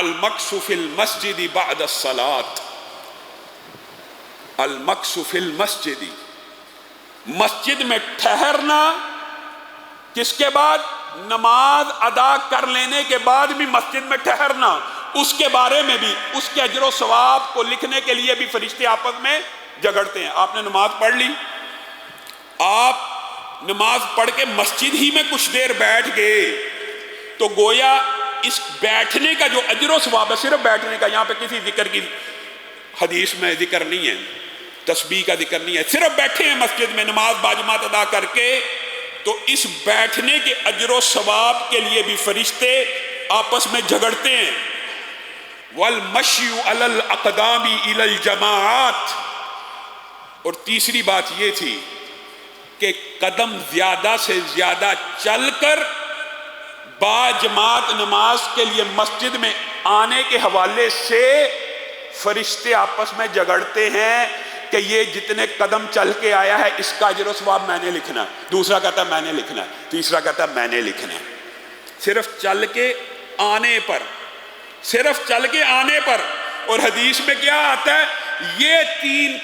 المکث فی المسجد بعد الصلاۃ، المکث فی المسجد، مسجد میں ٹھہرنا، کس کے بعد؟ نماز ادا کر لینے کے بعد بھی مسجد میں ٹھہرنا، اس کے بارے میں بھی، اس کے اجر و ثواب کو لکھنے کے لیے بھی فرشتے آپس میں جھگڑتے ہیں۔ آپ نے نماز پڑھ لی، آپ نماز پڑھ کے مسجد ہی میں کچھ دیر بیٹھ گئے تو گویا اس بیٹھنے کا جو اجر و ثواب ہے، صرف بیٹھنے کا، یہاں پہ کسی ذکر کی حدیث میں ذکر نہیں ہے، تسبیح کا ذکر نہیں ہے، صرف بیٹھے ہیں مسجد میں نماز باجماعت ادا کر کے، تو اس بیٹھنے کے اجر و ثواب کے لیے بھی فرشتے آپس میں جھگڑتے ہیں۔ والمشی علی الاقدام الی الجماعات، اور تیسری بات یہ تھی کہ قدم زیادہ سے زیادہ چل کر باجماعت نماز کے لیے مسجد میں آنے کے حوالے سے فرشتے آپس میں جھگڑتے ہیں کہ یہ جتنے قدم چل کے آیا ہے اس کا اجر و ثواب میں نے لکھنا ہے، دوسرا کہتا ہے میں نے لکھنا ہے، تیسرا کہتا ہے میں نے لکھنا ہے، صرف چل کے آنے پر، صرف چل کے آنے پر۔ اور حدیث میں کیا آتا ہے؟ یہ تین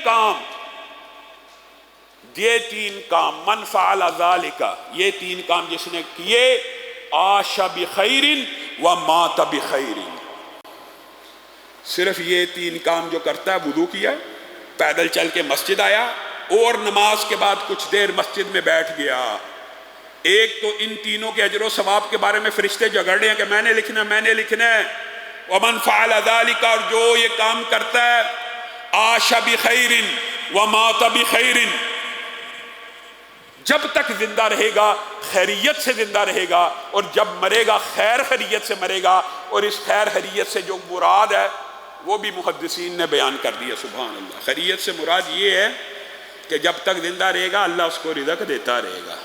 کام من فعل ذالک، یہ تین کام جس نے کیے، عاش بخیر ومات بخیر، صرف یہ تین کام جو کرتا ہے، وضو کیا، پیدل چل کے مسجد آیا اور نماز کے بعد کچھ دیر مسجد میں بیٹھ گیا، ایک تو ان تینوں کے اجر و ثواب کے بارے میں فرشتے جھگڑ رہے ہیں کہ میں نے لکھنا ہے، میں نے لکھنا ہے۔ ومن فعل ذلك، اور جو یہ کام کرتا ہے، عاش بخیر ومات بخیر، جب تک زندہ رہے گا خیریت سے زندہ رہے گا، اور جب مرے گا خیر خیریت سے مرے گا۔ اور اس خیر خیریت سے جو مراد ہے وہ بھی محدثین نے بیان کر دیا، سبحان اللہ۔ خیریت سے مراد یہ ہے کہ جب تک زندہ رہے گا اللہ اس کو رزق دیتا رہے گا،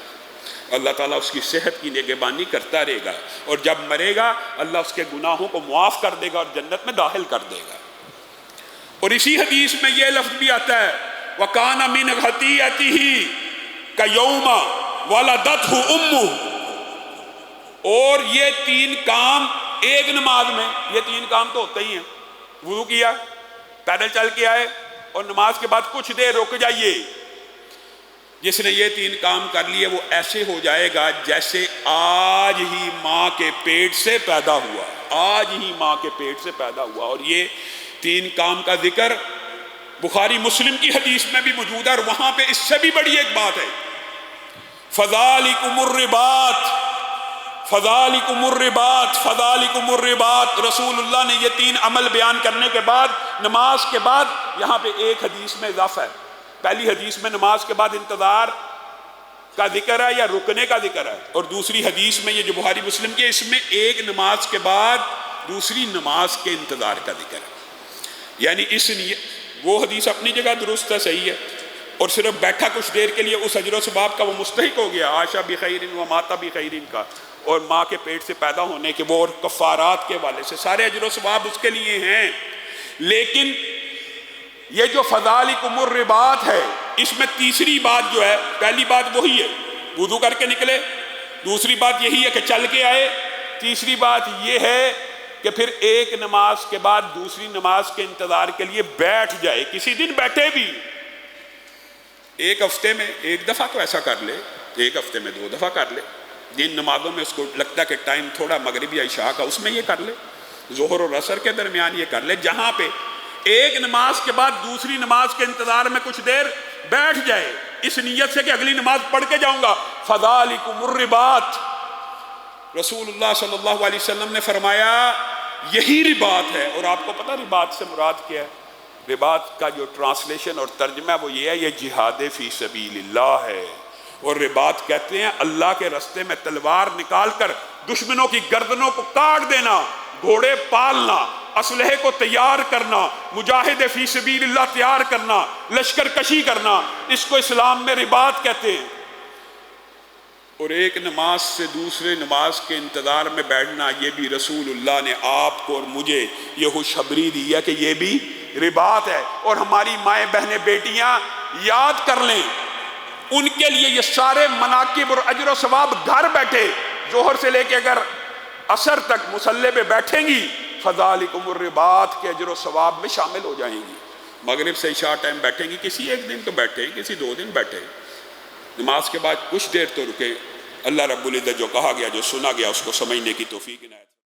اللہ تعالیٰ اس کی صحت کی نگہبانی کرتا رہے گا، اور جب مرے گا اللہ اس کے گناہوں کو معاف کر دے گا اور جنت میں داخل کر دے گا۔ اور اسی حدیث میں یہ لفظ بھی آتا ہے، وَكَانَ مِنْ خَطِيئَتِهِ كَيَوْمَ وَلَدَتْهُ أُمُّهُ، اور یہ تین کام ایک نماز میں، یہ تین کام تو ہوتے ہی ہیں، وضو کیا، پیدل چل کے آئے، اور نماز کے بعد کچھ دیر رک جائیے، جس نے یہ تین کام کر لیے وہ ایسے ہو جائے گا جیسے آج ہی ماں کے پیٹ سے پیدا ہوا، آج ہی ماں کے پیٹ سے پیدا ہوا۔ اور یہ تین کام کا ذکر بخاری مسلم کی حدیث میں بھی موجود ہے، اور وہاں پہ اس سے بھی بڑی ایک بات ہے، فَذَلِكُمُ الرِّبَاطُ فَذَلِكُمُ الرِّبَاطُ فَذَلِكُمُ الرِّبَاطُ۔ رسول اللہ نے یہ تین عمل بیان کرنے کے بعد، نماز کے بعد، یہاں پہ ایک حدیث میں اضافہ ہے، پہلی حدیث میں نماز کے بعد انتظار کا ذکر ہے یا رکنے کا ذکر ہے، اور دوسری حدیث میں یہ جو بخاری مسلم کی، اس میں ایک نماز کے بعد دوسری نماز کے انتظار کا ذکر ہے، یعنی وہ حدیث اپنی جگہ درست ہے، صحیح ہے، اور صرف بیٹھا کچھ دیر کے لیے اس اجر و ثواب کا وہ مستحق ہو گیا، عاش بخیر ومات بخیر کا، اور ماں کے پیٹ سے پیدا ہونے کے وہ اور کفارات کے والے سے سارے اجر و ثواب اس کے لیے ہیں۔ لیکن یہ جو فَذَلِكُمُ الرِّبَاطُ ہے، اس میں تیسری بات جو ہے، پہلی بات وہی ہے وضو کر کے نکلے، دوسری بات یہی ہے کہ چل کے آئے، تیسری بات یہ ہے کہ پھر ایک نماز کے بعد دوسری نماز کے انتظار کے لیے بیٹھ جائے، کسی دن بیٹھے بھی، ایک ہفتے میں ایک دفعہ تو ایسا کر لے، ایک ہفتے میں 2 دفعہ کر لے، جن نمازوں میں اس کو لگتا ہے کہ ٹائم تھوڑا مغرب یا عشاء کا، اس میں یہ کر لے، ظہر اور عصر کے درمیان یہ کر لے، جہاں پہ ایک نماز کے بعد دوسری نماز کے انتظار میں کچھ دیر بیٹھ جائے، اس نیت سے کہ اگلی نماز پڑھ کے جاؤں گا۔ فَذَلِكُمُ الرِّبَاطُ، رسول اللہ صلی اللہ علیہ وسلم نے فرمایا یہی رباط ہے۔ اور آپ کو پتہ رباط سے مراد کیا ہے؟ رباط کا جو ٹرانسلیشن اور ترجمہ وہ یہ ہے، یہ جہاد فی سبیل اللہ ہے، اور رباط کہتے ہیں اللہ کے راستے میں تلوار نکال کر دشمنوں کی گردنوں کو کاٹ دینا، گھوڑے پالنا، اسلحے کو تیار کرنا، مجاہد فی سبیل اللہ تیار کرنا، لشکر کشی کرنا، اس کو اسلام میں رباط کہتے ہیں۔ اور ایک نماز سے دوسرے نماز کے انتظار میں بیٹھنا، یہ بھی رسول اللہ نے آپ کو اور مجھے یہ خوشخبری دی ہے کہ یہ بھی رباط ہے۔ اور ہماری مائیں بہنیں بیٹیاں یاد کر لیں، ان کے لیے یہ سارے مناقب اور اجر و ثواب گھر بیٹھے ظہر سے لے کے اگر عصر تک مصلی پہ بیٹھیں گی، فذالکم الرباط کے اجر و ثواب میں شامل ہو جائیں گی۔ مغرب سے عشاء ٹائم بیٹھیں گی، کسی ایک دن تو بیٹھے، کسی 2 دن بیٹھے، نماز کے بعد کچھ دیر تو رکے، اللہ رب العزت جو کہا گیا جو سنا گیا اس کو سمجھنے کی توفیق عنایت